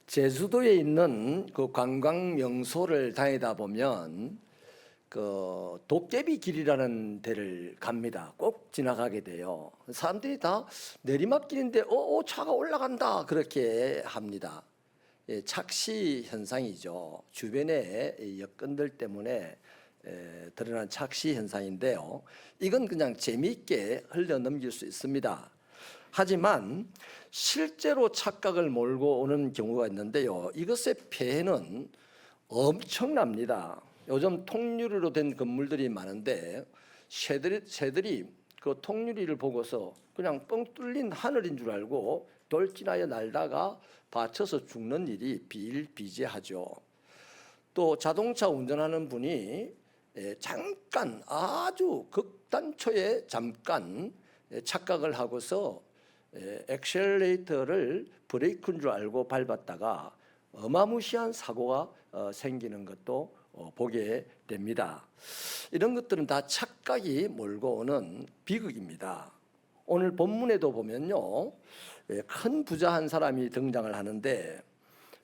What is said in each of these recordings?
제주도에 있는 그 관광 명소를 다니다 보면 그 도깨비 길이라는 데를 갑니다. 꼭 지나가게 돼요. 사람들이 다 내리막길인데 차가 올라간다 그렇게 합니다. 착시 현상이죠. 주변의 여건들 때문에 드러난 착시 현상인데요. 이건 그냥 재미있게 흘려넘길 수 있습니다. 하지만 실제로 착각을 몰고 오는 경우가 있는데요. 이것의 폐해는 엄청납니다. 요즘 통유리로 된 건물들이 많은데 새들이 그 통유리를 보고서 그냥 뻥 뚫린 하늘인 줄 알고 돌진하여 날다가 다쳐서 죽는 일이 비일비재하죠. 또 자동차 운전하는 분이 잠깐 아주 극단초에 잠깐 착각을 하고서 엑셀레이터를 브레이크인 줄 알고 밟았다가 어마무시한 사고가 생기는 것도 보게 됩니다. 이런 것들은 다 착각이 몰고 오는 비극입니다. 오늘 본문에도 보면요, 큰 부자 한 사람이 등장을 하는데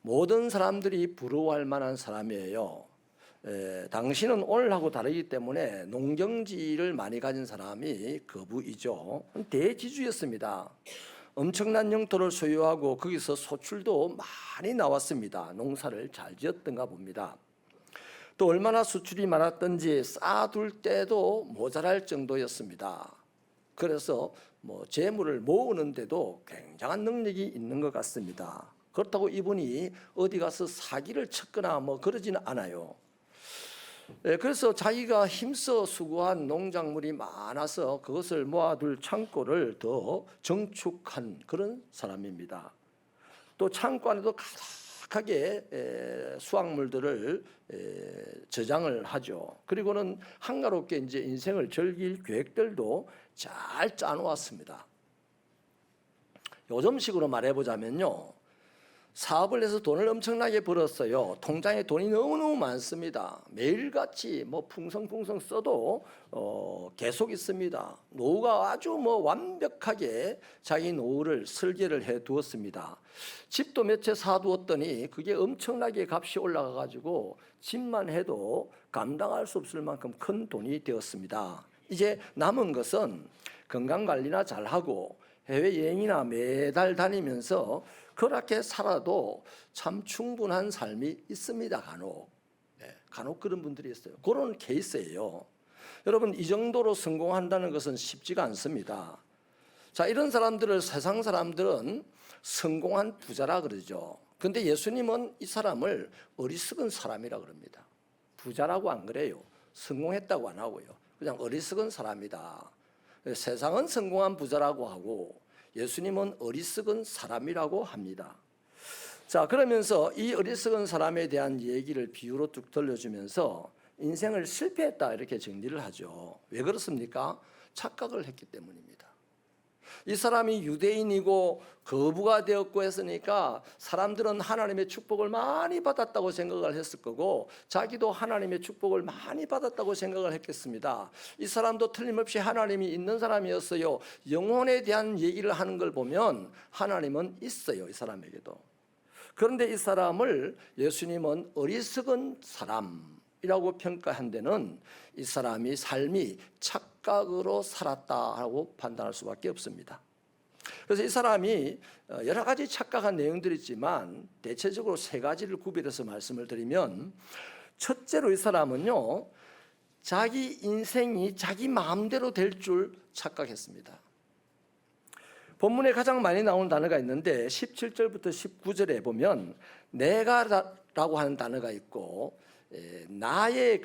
모든 사람들이 부러워할 만한 사람이에요. 당신은 오늘하고 다르기 때문에 농경지를 많이 가진 사람이 거부이죠. 대지주였습니다. 엄청난 영토를 소유하고 거기서 소출도 많이 나왔습니다. 농사를 잘 지었던가 봅니다. 또 얼마나 수출이 많았던지 쌓아둘 때도 모자랄 정도였습니다. 그래서 재물을 모으는데도 굉장한 능력이 있는 것 같습니다. 그렇다고 이분이 어디 가서 사기를 쳤거나 그러지는 않아요. 그래서 자기가 힘써 수고한 농작물이 많아서 그것을 모아둘 창고를 더 정축한 그런 사람입니다. 또 창고 안에도 가득하게 수확물들을 저장을 하죠. 그리고는 한가롭게 이제 인생을 즐길 계획들도 잘 짜놓았습니다. 요즘식으로 말해보자면요, 사업을 해서 돈을 엄청나게 벌었어요. 통장에 돈이 너무너무 많습니다. 매일같이 풍성풍성 써도 계속 있습니다. 노후가 아주 완벽하게 자기 노후를 설계를 해 두었습니다. 집도 몇 채 사두었더니 그게 엄청나게 값이 올라가 가지고 집만 해도 감당할 수 없을 만큼 큰 돈이 되었습니다. 이제 남은 것은 건강관리나 잘하고 해외여행이나 매달 다니면서 그렇게 살아도 참 충분한 삶이 있습니다. 간혹 그런 분들이 있어요. 그런 케이스예요. 여러분, 이 정도로 성공한다는 것은 쉽지가 않습니다. 자, 이런 사람들을 세상 사람들은 성공한 부자라 그러죠. 근데 예수님은 이 사람을 어리석은 사람이라 그럽니다. 부자라고 안 그래요. 성공했다고 안 하고요. 그냥 어리석은 사람이다. 세상은 성공한 부자라고 하고 예수님은 어리석은 사람이라고 합니다. 자, 그러면서 이 어리석은 사람에 대한 얘기를 비유로 쭉 들려주면서 인생을 실패했다 이렇게 정리를 하죠. 왜 그렇습니까? 착각을 했기 때문입니다. 이 사람이 유대인이고 거부가 되었고 했으니까 사람들은 하나님의 축복을 많이 받았다고 생각을 했을 거고 자기도 하나님의 축복을 많이 받았다고 생각을 했겠습니다. 이 사람도 틀림없이 하나님이 있는 사람이었어요. 영혼에 대한 얘기를 하는 걸 보면 하나님은 있어요, 이 사람에게도. 그런데 이 사람을 예수님은 어리석은 사람이라고 평가한 데는 이 사람이 삶이 착각으로 살았다고 판단할 수밖에 없습니다. 그래서 이 사람이 여러 가지 착각한 내용들이 있지만 대체적으로 세 가지를 구별해서 말씀을 드리면, 첫째로 이 사람은요, 자기 인생이 자기 마음대로 될 줄 착각했습니다. 본문에 가장 많이 나오는 단어가 있는데 17절부터 19절에 보면 내가라고 하는 단어가 있고 나의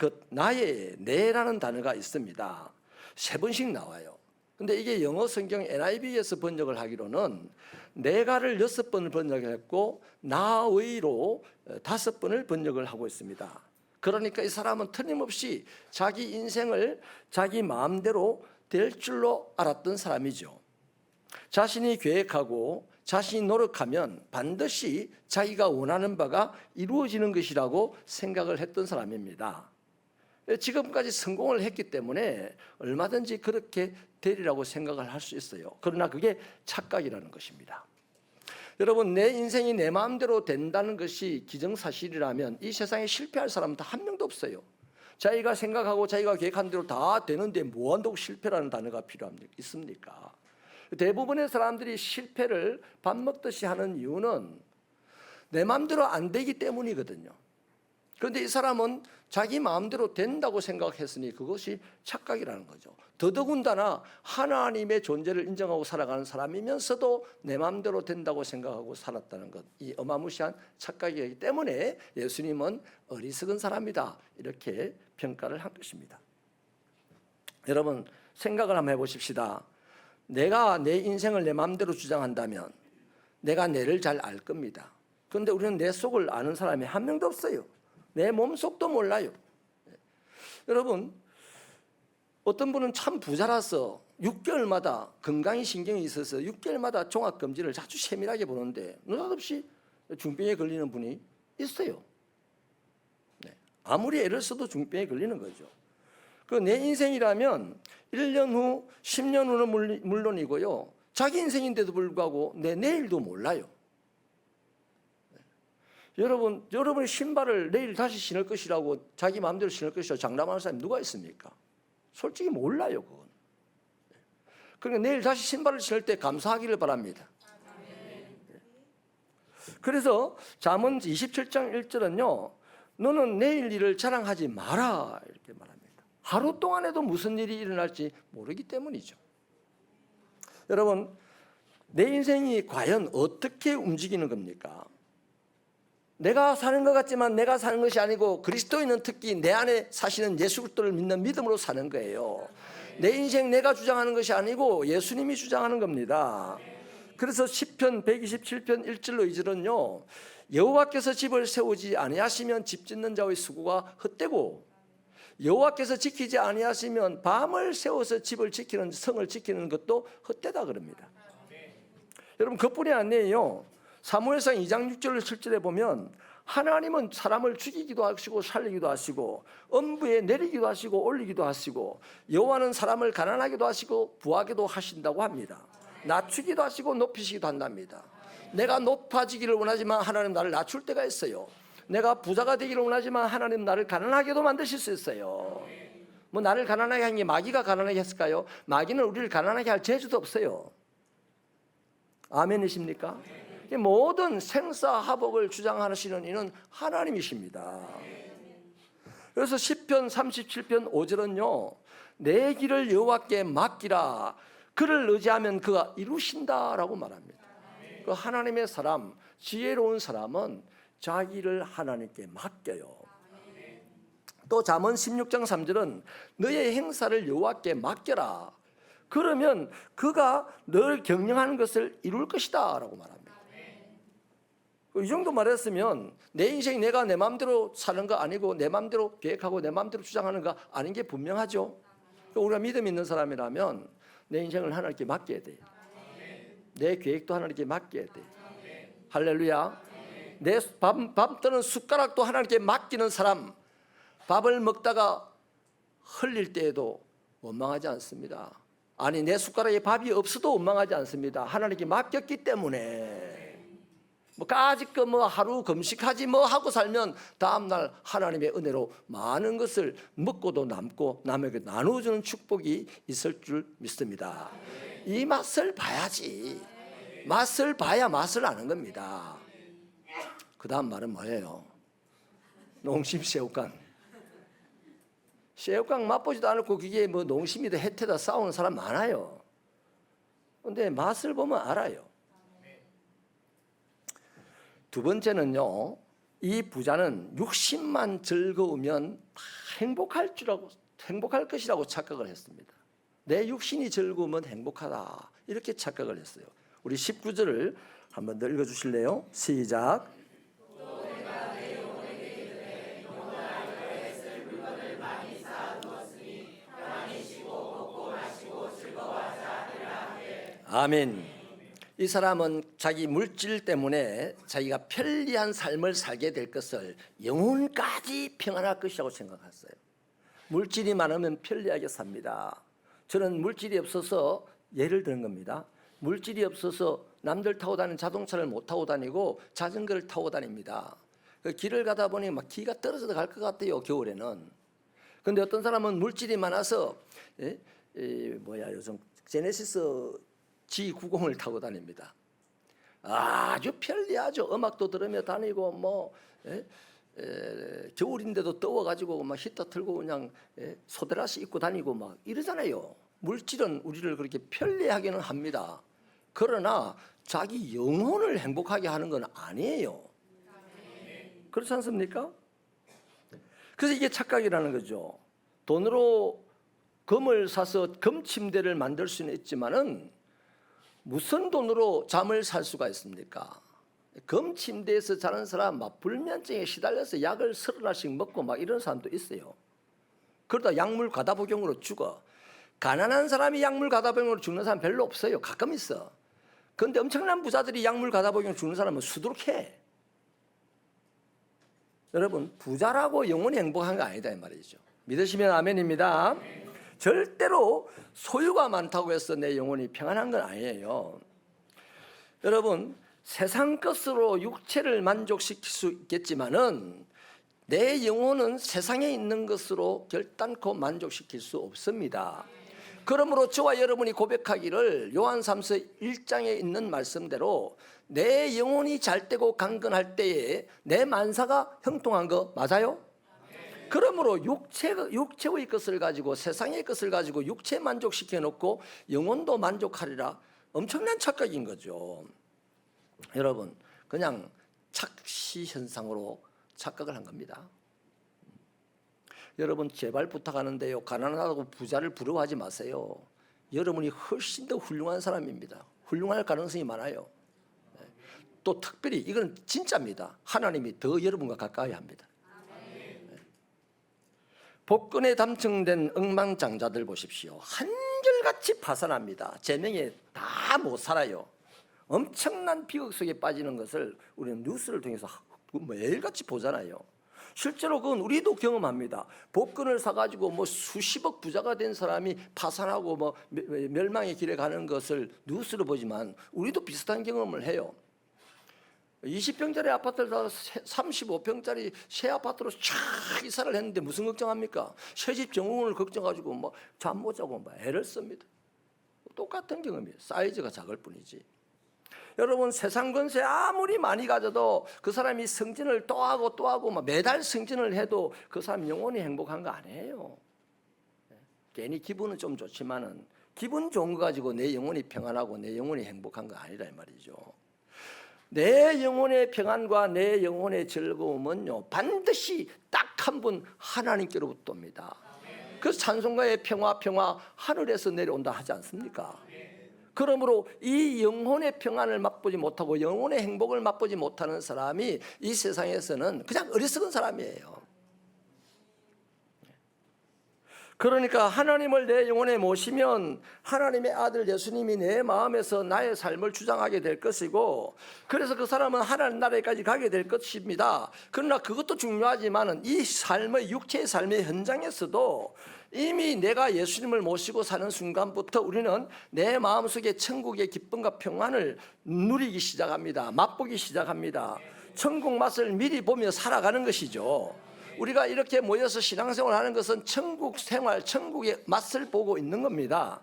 내라는 단어가 있습니다. 세 번씩 나와요. 근데 이게 영어 성경 NIV에서 번역을 하기로는 내가를 6번을 번역했고 나의로 5번을 번역을 하고 있습니다. 그러니까 이 사람은 틀림없이 자기 인생을 자기 마음대로 될 줄로 알았던 사람이죠. 자신이 계획하고 자신이 노력하면 반드시 자기가 원하는 바가 이루어지는 것이라고 생각을 했던 사람입니다. 지금까지 성공을 했기 때문에 얼마든지 그렇게 되리라고 생각을 할 수 있어요. 그러나 그게 착각이라는 것입니다. 여러분, 내 인생이 내 마음대로 된다는 것이 기정사실이라면 이 세상에 실패할 사람은 다 한 명도 없어요. 자기가 생각하고 자기가 계획한 대로 다 되는데 뭐 한다고 실패라는 단어가 있습니까? 대부분의 사람들이 실패를 밥 먹듯이 하는 이유는 내 마음대로 안 되기 때문이거든요. 그런데 이 사람은 자기 마음대로 된다고 생각했으니 그것이 착각이라는 거죠. 더더군다나 하나님의 존재를 인정하고 살아가는 사람이면서도 내 마음대로 된다고 생각하고 살았다는 것, 이 어마무시한 착각이기 때문에 예수님은 어리석은 사람이다 이렇게 평가를 한 것입니다. 여러분, 생각을 한번 해보십시다. 내가 내 인생을 내 마음대로 주장한다면 내가 내를 잘 알 겁니다. 그런데 우리는 내 속을 아는 사람이 한 명도 없어요. 내 몸속도 몰라요. 여러분, 어떤 분은 참 부자라서 6개월마다 건강이 신경이 있어서 6개월마다 종합검진을 아주 세밀하게 보는데 느닷없이 중병에 걸리는 분이 있어요. 아무리 애를 써도 중병에 걸리는 거죠. 그 내 인생이라면 1년 후, 10년 후는 물론이고요. 자기 인생인데도 불구하고 내 내일도 몰라요. 여러분의 신발을 내일 다시 신을 것이라고 자기 마음대로 신을 것이라고 장담하는 사람이 누가 있습니까? 솔직히 몰라요, 그건. 그러니까 내일 다시 신발을 신을 때 감사하기를 바랍니다. 그래서 잠언 27장 1절은요. 너는 내일 일을 자랑하지 마라 이렇게 말합니다. 하루 동안에도 무슨 일이 일어날지 모르기 때문이죠. 여러분, 내 인생이 과연 어떻게 움직이는 겁니까? 내가 사는 것 같지만 내가 사는 것이 아니고 그리스도인은 특히 내 안에 사시는 예수 그리스도를 믿는 믿음으로 사는 거예요. 내 인생 내가 주장하는 것이 아니고 예수님이 주장하는 겁니다. 그래서 시편 127편 1절로 2절은요. 여호와께서 집을 세우지 아니하시면 집 짓는 자의 수고가 헛되고 여호와께서 지키지 아니하시면 밤을 새워서 집을 지키는 성을 지키는 것도 헛되다 그럽니다. 여러분, 그뿐이 아니에요. 사무엘상 2장 6절 7절에 보면 하나님은 사람을 죽이기도 하시고 살리기도 하시고 엄부에 내리기도 하시고 올리기도 하시고 여호와는 사람을 가난하기도 하시고 부하게도 하신다고 합니다. 낮추기도 하시고 높이시기도 한답니다. 내가 높아지기를 원하지만 하나님 나를 낮출 때가 있어요. 내가 부자가 되기를 원하지만 하나님 나를 가난하게도 만드실 수 있어요. 뭐 나를 가난하게 한 게 마귀가 가난하게 했을까요? 마귀는 우리를 가난하게 할 재주도 없어요. 아멘이십니까? 모든 생사화복을 주장하시는 이는 하나님이십니다. 그래서 시편 37편 5절은요. 내 길을 여호와께 맡기라. 그를 의지하면 그가 이루신다라고 말합니다. 그 하나님의 사람, 지혜로운 사람은 자기를 하나님께 맡겨요. 또 잠언 16장 3절은 너의 행사를 여호와께 맡겨라. 그러면 그가 너를 경영하는 것을 이룰 것이다 라고 말합니다. 이 정도 말했으면 내 인생 내가 내 마음대로 사는 거 아니고 내 마음대로 계획하고 내 마음대로 주장하는 거 아닌 게 분명하죠. 우리가 믿음 있는 사람이라면 내 인생을 하나님께 맡겨야 돼요. 내 계획도 하나님께 맡겨야 돼요. 할렐루야. 내 밥 떠는 숟가락도 하나님께 맡기는 사람, 밥을 먹다가 흘릴 때에도 원망하지 않습니다. 아니, 내 숟가락에 밥이 없어도 원망하지 않습니다. 하나님께 맡겼기 때문에. 뭐 까짓거 뭐 하루 금식하지 뭐 하고 살면 다음날 하나님의 은혜로 많은 것을 먹고도 남고 남에게 나누어주는 축복이 있을 줄 믿습니다. 이 맛을 봐야지. 맛을 봐야 맛을 아는 겁니다. 그 다음 말은 뭐예요? 농심 새우깡. 새우깡 맛보지도 않고 그게 뭐 농심이다 혜태다 싸우는 사람 많아요. 그런데 맛을 보면 알아요. 두 번째는요, 이 부자는 육신만 즐거우면 행복할 것이라고 착각을 했습니다. 내 육신이 즐거우면 행복하다 이렇게 착각을 했어요. 우리 19절을 한번 더 읽어주실래요? 시작. 아멘. 이 사람은 자기 물질 때문에 자기가 편리한 삶을 살게 될 것을 영혼까지 평안할 것이라고 생각했어요. 물질이 많으면 편리하게 삽니다. 저는 물질이 없어서 예를 드는 겁니다. 물질이 없어서 남들 타고 다니는 자동차를 못 타고 다니고 자전거를 타고 다닙니다. 그 길을 가다 보니 막 기가 떨어져 갈 것 같아요, 겨울에는. 근데 어떤 사람은 물질이 많아서 요즘 제네시스 G90을 타고 다닙니다. 아주 편리하죠. 음악도 들으며 다니고 겨울인데도 더워가지고 막 히터 틀고 그냥 소대라시 입고 다니고 막 이러잖아요. 물질은 우리를 그렇게 편리하게는 합니다. 그러나 자기 영혼을 행복하게 하는 건 아니에요. 그렇지 않습니까? 그래서 이게 착각이라는 거죠. 돈으로 금을 사서 금 침대를 만들 수는 있지만은 무슨 돈으로 잠을 살 수가 있습니까? 금 침대에서 자는 사람 막 불면증에 시달려서 약을 30알씩 먹고 막 이런 사람도 있어요. 그러다 약물 과다복용으로 죽어. 가난한 사람이 약물 과다복용으로 죽는 사람 별로 없어요. 가끔 있어. 그런데 엄청난 부자들이 약물 과다복용으로 죽는 사람은 수두룩해. 여러분, 부자라고 영원히 행복한 거 아니다 이 말이죠. 믿으시면 아멘입니다. 절대로 소유가 많다고 해서 내 영혼이 평안한 건 아니에요. 여러분, 세상 것으로 육체를 만족시킬 수 있겠지만은 내 영혼은 세상에 있는 것으로 결단코 만족시킬 수 없습니다. 그러므로 저와 여러분이 고백하기를 요한3서 1장에 있는 말씀대로 내 영혼이 잘되고 강건할 때에 내 만사가 형통한 거 맞아요? 그러므로 육체의 것을 가지고 세상의 것을 가지고 육체 만족시켜 놓고 영혼도 만족하리라, 엄청난 착각인 거죠. 여러분, 그냥 착시 현상으로 착각을 한 겁니다. 여러분, 제발 부탁하는데요, 가난하다고 부자를 부러워하지 마세요. 여러분이 훨씬 더 훌륭한 사람입니다. 훌륭할 가능성이 많아요. 또 특별히 이건 진짜입니다. 하나님이 더 여러분과 가까이 합니다. 복권에 당첨된 억만장자들 보십시오. 한결같이 파산합니다. 제명에 다 못 살아요. 엄청난 비극 속에 빠지는 것을 우리는 뉴스를 통해서 매일같이 보잖아요. 실제로 그건 우리도 경험합니다. 복권을 사가지고 수십억 부자가 된 사람이 파산하고 멸망의 길에 가는 것을 뉴스로 보지만 우리도 비슷한 경험을 해요. 20평짜리 아파트를 사서 35평짜리 새 아파트로 쫙 이사를 했는데 무슨 걱정합니까? 새집 정원을 걱정가지고 잠 못 자고 애를 씁니다. 똑같은 경험이에요. 사이즈가 작을 뿐이지. 여러분, 세상 권세 아무리 많이 가져도 그 사람이 승진을 또 하고 매달 승진을 해도 그 사람 영원히 행복한 거 아니에요. 괜히 기분은 좀 좋지만은 기분 좋은 거 가지고 내 영혼이 평안하고 내 영혼이 행복한 거 아니라 이 말이죠. 내 영혼의 평안과 내 영혼의 즐거움은요, 반드시 딱 한 분 하나님께로부터 옵니다. 그래서 찬송가의 평화 하늘에서 내려온다 하지 않습니까? 그러므로 이 영혼의 평안을 맛보지 못하고 영혼의 행복을 맛보지 못하는 사람이 이 세상에서는 그냥 어리석은 사람이에요. 그러니까 하나님을 내 영혼에 모시면 하나님의 아들 예수님이 내 마음에서 나의 삶을 주장하게 될 것이고, 그래서 그 사람은 하나님 나라에까지 가게 될 것입니다. 그러나 그것도 중요하지만 이 삶의 육체의 삶의 현장에서도 이미 내가 예수님을 모시고 사는 순간부터 우리는 내 마음속에 천국의 기쁨과 평안을 누리기 시작합니다. 맛보기 시작합니다. 천국 맛을 미리 보며 살아가는 것이죠. 우리가 이렇게 모여서 신앙생활을 하는 것은 천국 생활, 천국의 맛을 보고 있는 겁니다.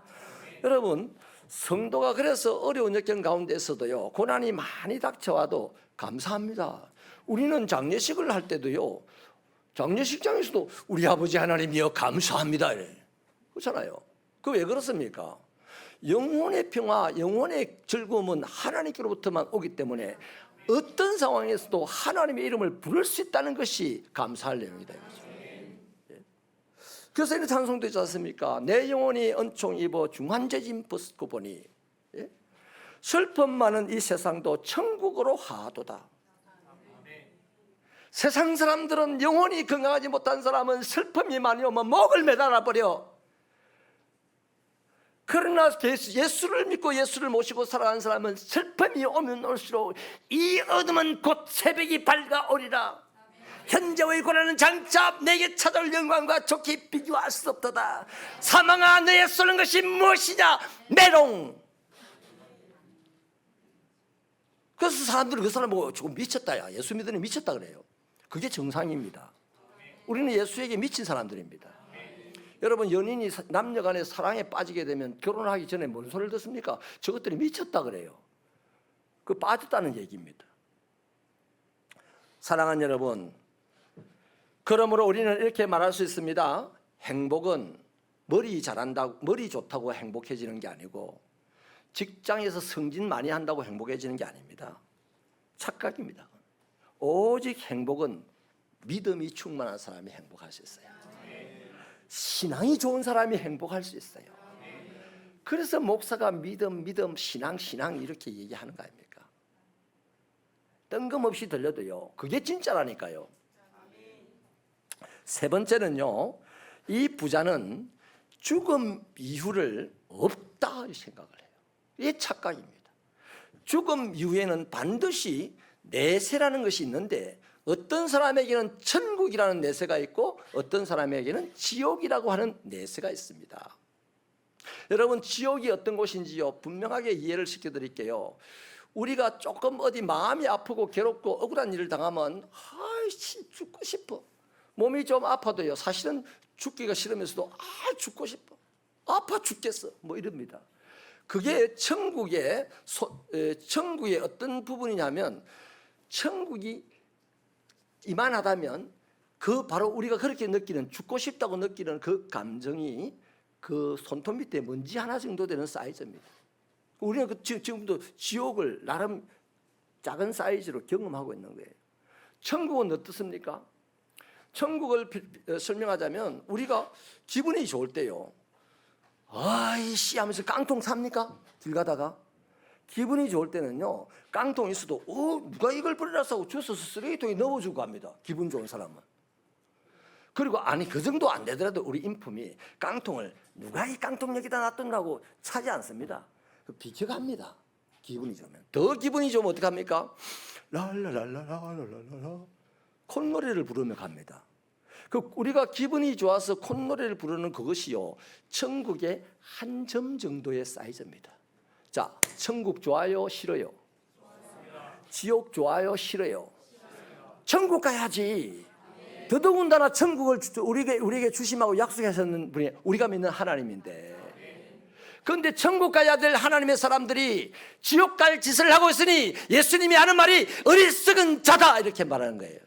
여러분, 성도가 그래서 어려운 역경 가운데서도요, 고난이 많이 닥쳐와도 감사합니다. 우리는 장례식을 할 때도요, 장례식장에서도 우리 아버지 하나님이여 감사합니다 이래. 그렇잖아요. 그 왜 그렇습니까? 영혼의 평화, 영혼의 즐거움은 하나님께로부터만 오기 때문에 어떤 상황에서도 하나님의 이름을 부를 수 있다는 것이 감사할 내용이다. 그래서 이런 찬송도 있지 않습니까? 내 영혼이 은총 입어 중환제짐 벗고 보니 슬픔 많은 이 세상도 천국으로 하도다. 세상 사람들은 영혼이 건강하지 못한 사람은 슬픔이 많이 오면 목을 매달아 버려. 그러나 예수를 믿고 예수를 모시고 살아가는 사람은 슬픔이 오면 올수록 이 어둠은 곧 새벽이 밝아오리라. 현재의 고난은 장차 내게 찾아올 영광과 좋게 비교할 수 없도다. 사망아, 너의 쏘는 것이 무엇이냐? 메롱. 그래서 사람들은 그 사람 보고 조금 미쳤다, 야 예수 믿으니 미쳤다 그래요. 그게 정상입니다. 우리는 예수에게 미친 사람들입니다. 여러분, 연인이 남녀 간의 사랑에 빠지게 되면 결혼하기 전에 뭔 소리를 듣습니까? 저것들이 미쳤다 그래요. 그 빠졌다는 얘기입니다. 사랑하는 여러분, 그러므로 우리는 이렇게 말할 수 있습니다. 행복은 머리 잘한다고, 머리 좋다고 행복해지는 게 아니고, 직장에서 승진 많이 한다고 행복해지는 게 아닙니다. 착각입니다. 오직 행복은 믿음이 충만한 사람이 행복할 수 있어요. 신앙이 좋은 사람이 행복할 수 있어요. 그래서 목사가 믿음, 신앙 이렇게 얘기하는 거 아닙니까? 뜬금없이 들려도요, 그게 진짜라니까요. 세 번째는요, 이 부자는 죽음 이후를 없다 생각을 해요. 이게 착각입니다. 죽음 이후에는 반드시 내세라는 것이 있는데, 어떤 사람에게는 천국이라는 내세가 있고 어떤 사람에게는 지옥이라고 하는 내세가 있습니다. 여러분, 지옥이 어떤 곳인지요, 분명하게 이해를 시켜드릴게요. 우리가 조금 어디 마음이 아프고 괴롭고 억울한 일을 당하면 죽고 싶어. 몸이 좀 아파도요, 사실은 죽기가 싫으면서도 죽고 싶어, 아파 죽겠어, 뭐 이럽니다. 그게 천국의 어떤 부분이냐면, 천국이 이만하다면 그 바로 우리가 그렇게 느끼는, 죽고 싶다고 느끼는 그 감정이 그 손톱 밑에 먼지 하나 정도 되는 사이즈입니다. 우리는 지금도 지옥을 나름 작은 사이즈로 경험하고 있는 거예요. 천국은 어떻습니까? 천국을 설명하자면, 우리가 기분이 좋을 때요, 아이씨 하면서 깡통 삽니까? 길 가다가. 기분이 좋을 때는요, 깡통 있어도 누가 이걸 버려놨어 주워서 쓰레기통에 넣어주고 갑니다. 기분 좋은 사람은. 그리고 아니 그 정도 안 되더라도 우리 인품이 깡통을 누가 이 깡통 여기다 놔둔다고 차지 않습니다. 비켜갑니다. 기분이 좋으면. 더 기분이 좋으면 어떡합니까? 랄랄랄랄랄랄라 콧노래를 부르며 갑니다. 우리가 기분이 좋아서 콧노래를 부르는 그것이요, 천국의 한 점 정도의 사이즈입니다. 자, 천국 좋아요, 싫어요? 지옥 좋아요, 싫어요? 천국 가야지. 더더군다나 천국을 우리에게 주심하고 약속하셨는 분이 우리가 믿는 하나님인데, 그런데 천국 가야 될 하나님의 사람들이 지옥 갈 짓을 하고 있으니 예수님이 하는 말이 어리석은 자다 이렇게 말하는 거예요.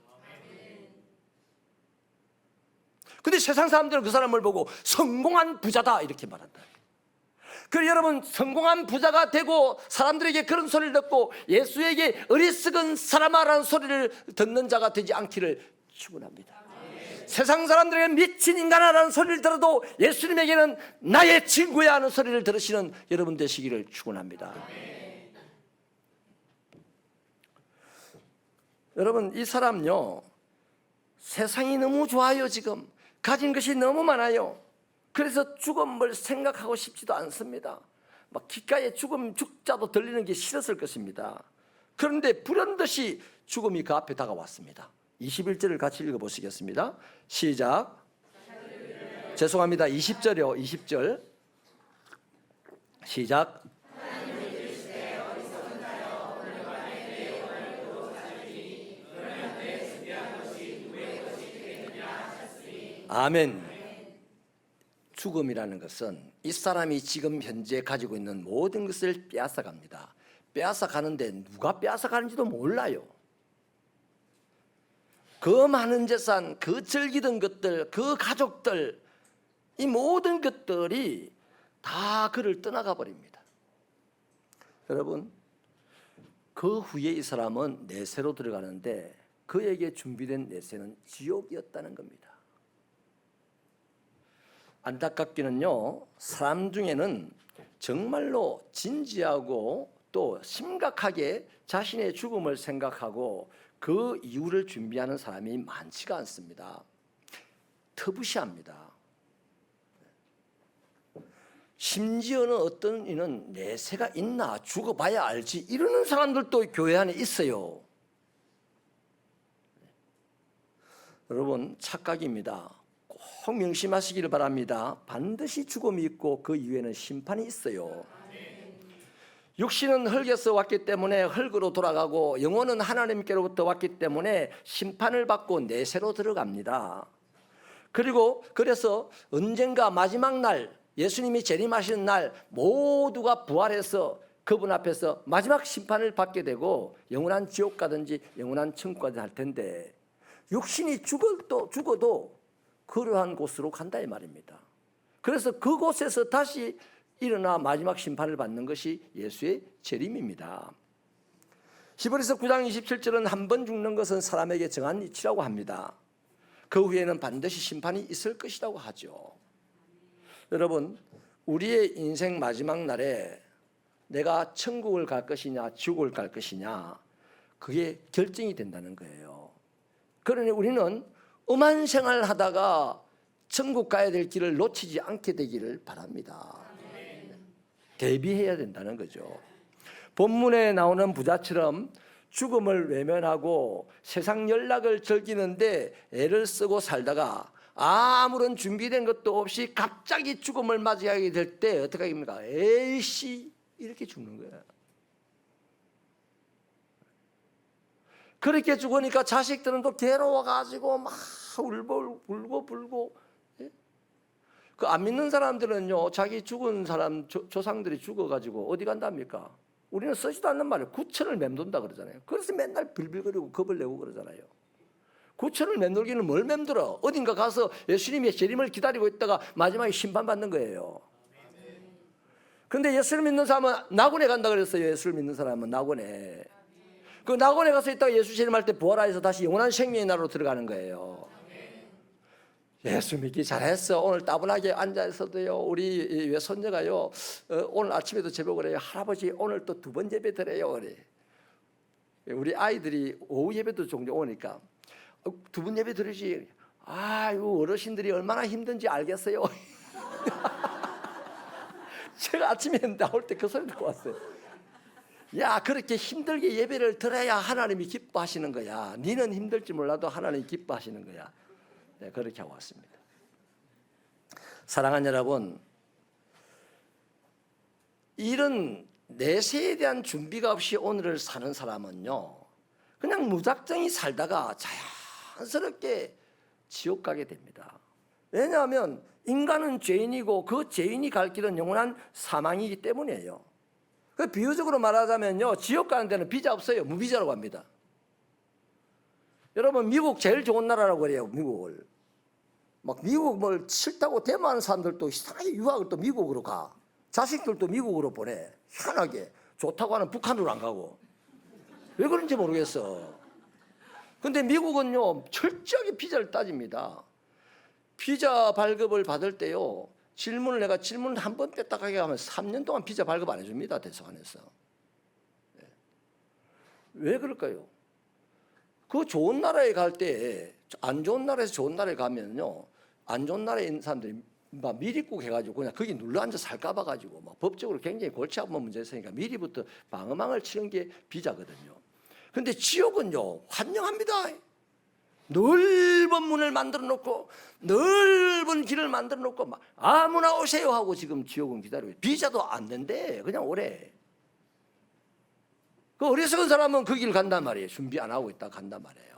근데 세상 사람들은 그 사람을 보고 성공한 부자다 이렇게 말한다. 그래서 여러분, 성공한 부자가 되고 사람들에게 그런 소리를 듣고 예수에게 어리석은 사람아라는 소리를 듣는 자가 되지 않기를 축원합니다. 세상 사람들에게 미친 인간아라는 소리를 들어도 예수님에게는 나의 친구야 하는 소리를 들으시는 여러분 되시기를 축원합니다. 여러분, 이 사람요, 세상이 너무 좋아요. 지금 가진 것이 너무 많아요. 그래서 죽음을 생각하고 싶지도 않습니다. 막 귓가에 죽자도 들리는 게 싫었을 것입니다. 그런데 불현듯이 죽음이 그 앞에 다가왔습니다. 21절을 같이 읽어보시겠습니다. 시작. 죄송합니다. 20절이요. 20절. 시작. 아멘. 죽음이라는 것은 이 사람이 지금 현재 가지고 있는 모든 것을 빼앗아갑니다. 빼앗아가는데 누가 빼앗아가는지도 몰라요. 그 많은 재산, 그 즐기던 것들, 그 가족들, 이 모든 것들이 다 그를 떠나가 버립니다. 여러분, 그 후에 이 사람은 내세로 들어가는데 그에게 준비된 내세는 지옥이었다는 겁니다. 안타깝기는요, 사람 중에는 정말로 진지하고 또 심각하게 자신의 죽음을 생각하고 그 이유를 준비하는 사람이 많지가 않습니다. 터부시합니다. 심지어는 어떤 이는 내세가 있나 죽어봐야 알지 이러는 사람들도 교회 안에 있어요. 여러분, 착각입니다. 꼭 명심하시기를 바랍니다. 반드시 죽음이 있고 그 이후에는 심판이 있어요. 육신은 흙에서 왔기 때문에 흙으로 돌아가고 영혼은 하나님께로부터 왔기 때문에 심판을 받고 내세로 들어갑니다. 그리고 그래서 언젠가 마지막 날 예수님이 재림하시는 날 모두가 부활해서 그분 앞에서 마지막 심판을 받게 되고 영원한 지옥 가든지 영원한 천국 가든지 할 텐데 육신이 죽어도 그러한 곳으로 간다 이 말입니다. 그래서 그곳에서 다시 일어나 마지막 심판을 받는 것이 예수의 재림입니다. 히브리서 9장 27절은 한 번 죽는 것은 사람에게 정한 이치라고 합니다. 그 후에는 반드시 심판이 있을 것이라고 하죠. 여러분, 우리의 인생 마지막 날에 내가 천국을 갈 것이냐 지옥을 갈 것이냐 그게 결정이 된다는 거예요. 그러니 우리는 엄한 생활을 하다가 천국 가야 될 길을 놓치지 않게 되기를 바랍니다. 대비해야 된다는 거죠. 본문에 나오는 부자처럼 죽음을 외면하고 세상 연락을 즐기는데 애를 쓰고 살다가 아무런 준비된 것도 없이 갑자기 죽음을 맞이하게 될 때 어떻게 합니까? 에이씨 이렇게 죽는 거예요. 그렇게 죽으니까 자식들은 또 괴로워가지고 막 울고 그 안 믿는 사람들은요 자기 죽은 사람 조상들이 죽어가지고 어디 간답니까? 우리는 쓰지도 않는 말이에요. 구천을 맴돈다 그러잖아요. 그래서 맨날 빌빌거리고 겁을 내고 그러잖아요. 구천을 맴돌기는 뭘 맴돌어? 어딘가 가서 예수님의 재림을 기다리고 있다가 마지막에 심판받는 거예요. 그런데 예수를 믿는 사람은 낙원에 간다 그랬어요. 예수를 믿는 사람은 낙원에. 그 낙원에 가서 있다가 예수 재림할 때 부활하여서 다시 영원한 생명의 나라로 들어가는 거예요. 예수 믿기 잘했어. 오늘 따분하게 앉아있어도요 우리 외손녀가요 오늘 아침에도 제보를 해요. 할아버지 오늘 또 두 번 예배 드려요 그래. 우리 아이들이 오후 예배도 종종 오니까 두 번 예배 드리지. 아이고 어르신들이 얼마나 힘든지 알겠어요. 제가 아침에 나올 때 그 소리 듣고 왔어요. 야 그렇게 힘들게 예배를 드려야 하나님이 기뻐하시는 거야. 니는 힘들지 몰라도 하나님이 기뻐하시는 거야. 네, 그렇게 하고 왔습니다. 사랑하는 여러분, 이런 내세에 대한 준비가 없이 오늘을 사는 사람은요 그냥 무작정히 살다가 자연스럽게 지옥 가게 됩니다. 왜냐하면 인간은 죄인이고 그 죄인이 갈 길은 영원한 사망이기 때문이에요. 그 비유적으로 말하자면요 지옥 가는 데는 비자 없어요. 무비자로 갑니다. 여러분 미국 제일 좋은 나라라고 그래요. 미국을 막 미국 뭘 싫다고 데모하는 사람들도 이상하게 유학을 또 미국으로 가. 자식들도 미국으로 보내. 희한하게 좋다고 하는 북한으로 안 가고. 왜 그런지 모르겠어. 근데 미국은요 철저하게 비자를 따집니다. 비자 발급을 받을 때요 질문을 한 번 뺐다가게 하면 3년 동안 비자 발급 안 해줍니다. 대사관에서. 왜 그럴까요? 그 좋은 나라에 갈 때 안 좋은 나라에서 좋은 나라에 가면요 안 좋은 나라에 있는 사람들이 막 미리국 해가지고 그냥 거기 눌러 앉아 살까 봐가지고 막 법적으로 굉장히 골치 아픈 문제 있으니까 미리부터 방어망을 치는 게 비자거든요. 근데 지옥은요 환영합니다. 넓은 문을 만들어 놓고 넓은 길을 만들어 놓고 막 아무나 오세요 하고 지금 지옥은 기다리고 비자도 안 된대. 그냥 오래. 그 어리석은 사람은 그 길 간단 말이에요. 준비 안 하고 있다 간단 말이에요.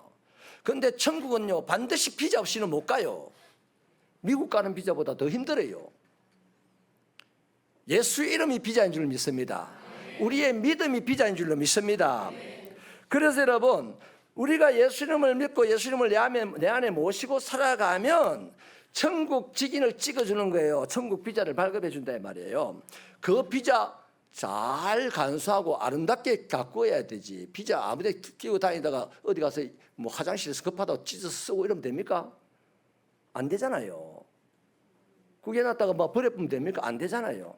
그런데 천국은요 반드시 비자 없이는 못 가요. 미국 가는 비자보다 더 힘들어요. 예수 이름이 비자인 줄 믿습니다. 우리의 믿음이 비자인 줄로 믿습니다. 그래서 여러분 우리가 예수 이름을 믿고 예수 이름을 내 안에 모시고 살아가면 천국 직인을 찍어주는 거예요. 천국 비자를 발급해 준다 이 말이에요. 그 비자 잘 간수하고 아름답게 갖고 와야 되지. 비자 아무데 끼고 다니다가 어디 가서 뭐 화장실에서 급하다고 찢어서 쓰고 이러면 됩니까? 안 되잖아요. 그게 놨다가 뭐 버려보면 됩니까? 안 되잖아요.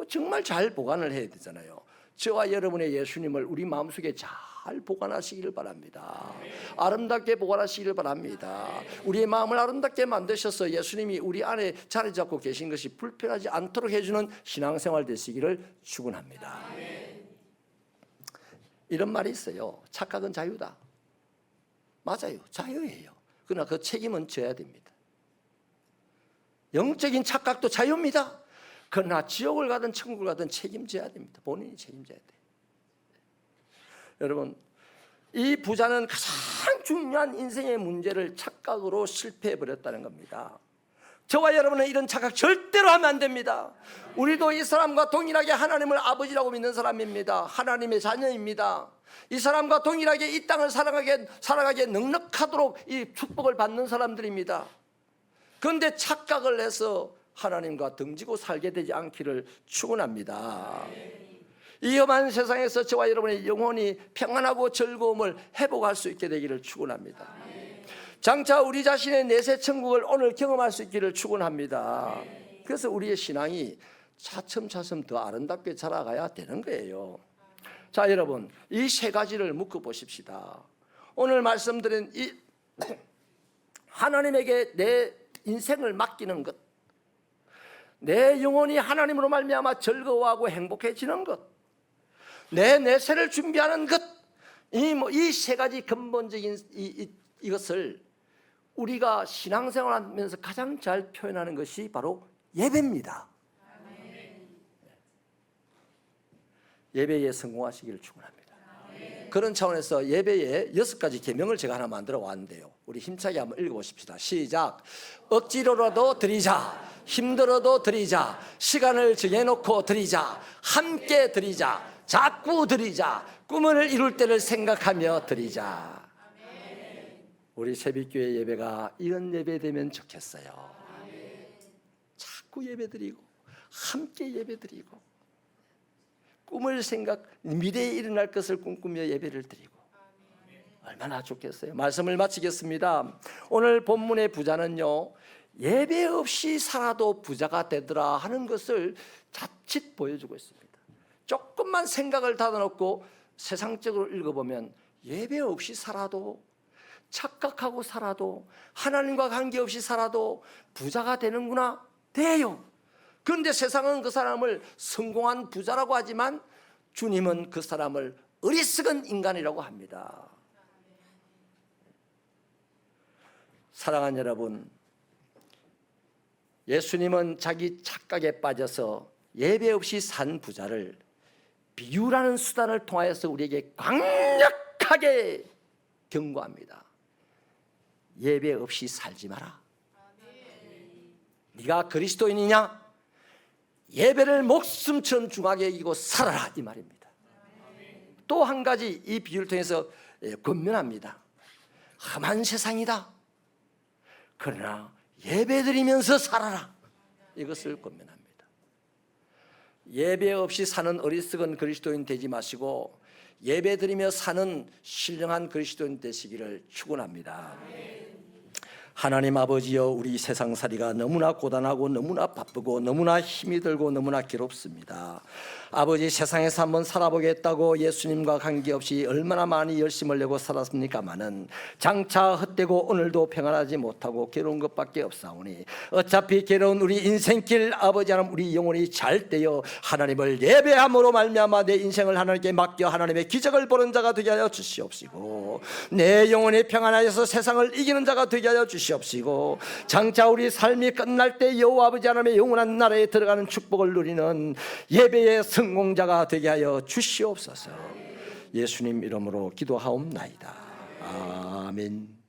정말 잘 보관을 해야 되잖아요. 저와 여러분의 예수님을 우리 마음속에 잘 보관하시기를 바랍니다. 아름답게 보관하시기를 바랍니다. 우리의 마음을 아름답게 만드셔서 예수님이 우리 안에 자리 잡고 계신 것이 불편하지 않도록 해주는 신앙생활 되시기를 축원합니다. 이런 말이 있어요. 착각은 자유다. 맞아요. 자유예요. 그러나 그 책임은 져야 됩니다. 영적인 착각도 자유입니다. 그러나 지옥을 가든 천국을 가든 책임져야 됩니다. 본인이 책임져야 돼요. 여러분, 이 부자는 가장 중요한 인생의 문제를 착각으로 실패해 버렸다는 겁니다. 저와 여러분은 이런 착각 절대로 하면 안 됩니다. 우리도 이 사람과 동일하게 하나님을 아버지라고 믿는 사람입니다. 하나님의 자녀입니다. 이 사람과 동일하게 이 땅을 살아가게 넉넉하도록 이 축복을 받는 사람들입니다. 그런데 착각을 해서 하나님과 등지고 살게 되지 않기를 축원합니다. 이 험한 세상에서 저와 여러분의 영혼이 평안하고 즐거움을 회복할 수 있게 되기를 축원합니다. 장차 우리 자신의 내세 천국을 오늘 경험할 수 있기를 축원합니다. 그래서 우리의 신앙이 차츰차츰 더 아름답게 자라가야 되는 거예요. 자, 여러분, 이 세 가지를 묶어 보십시다. 오늘 말씀드린 이 하나님에게 내 인생을 맡기는 것, 내 영혼이 하나님으로 말미암아 즐거워하고 행복해지는 것, 내 내세를 준비하는 것, 이 세 가지 근본적인 이것을 우리가 신앙생활하면서 가장 잘 표현하는 것이 바로 예배입니다. 예배에 성공하시기를 축원합니다. 그런 차원에서 예배에 6가지 계명을 제가 하나 만들어 왔는데요, 우리 힘차게 한번 읽어보십시다. 시작. 억지로라도 드리자, 힘들어도 드리자, 시간을 정해놓고 드리자, 함께 드리자, 자꾸 드리자, 꿈을 이룰 때를 생각하며 드리자. 우리 새벽교회 예배가 이런 예배 되면 좋겠어요. 자꾸 예배 드리고 함께 예배 드리고 꿈을 미래에 일어날 것을 꿈꾸며 예배를 드리고 얼마나 좋겠어요. 말씀을 마치겠습니다. 오늘 본문의 부자는요, 예배 없이 살아도 부자가 되더라 하는 것을 자칫 보여주고 있습니다. 조금만 생각을 닫아놓고 세상적으로 읽어보면 예배 없이 살아도, 착각하고 살아도, 하나님과 관계없이 살아도 부자가 되는구나, 돼요. 그런데 세상은 그 사람을 성공한 부자라고 하지만 주님은 그 사람을 어리석은 인간이라고 합니다. 사랑하는 여러분, 예수님은 자기 착각에 빠져서 예배 없이 산 부자를 비유라는 수단을 통하여서 우리에게 강력하게 경고합니다. 예배 없이 살지 마라. 네가 그리스도인이냐? 예배를 목숨처럼 중하게 여기고 살아라, 이 말입니다. 또 한 가지 이 비유를 통해서 권면합니다. 험한 세상이다, 그러나 예배드리면서 살아라, 이것을 권면합니다. 예배 없이 사는 어리석은 그리스도인 되지 마시고 예배드리며 사는 신령한 그리스도인 되시기를 축원합니다. 하나님 아버지여, 우리 세상살이가 너무나 고단하고 너무나 바쁘고 너무나 힘이 들고 너무나 괴롭습니다. 아버지, 세상에서 한번 살아보겠다고 예수님과 관계없이 얼마나 많이 열심을 내고 살았습니까마는 장차 헛되고 오늘도 평안하지 못하고 괴로운 것밖에 없사오니 어차피 괴로운 우리 인생길, 아버지 하나님, 우리 영혼이 잘 되어 하나님을 예배함으로 말미암아 내 인생을 하나님께 맡겨 하나님의 기적을 보는 자가 되게 하여 주시옵시고, 내 영혼이 평안하여서 세상을 이기는 자가 되게 하여 주시옵시고, 장차 우리 삶이 끝날 때 여호와 아버지 하나님의 영원한 나라에 들어가는 축복을 누리는 예배의 성공자가 되게 하여 주시옵소서. 예수님 이름으로 기도하옵나이다. 아멘.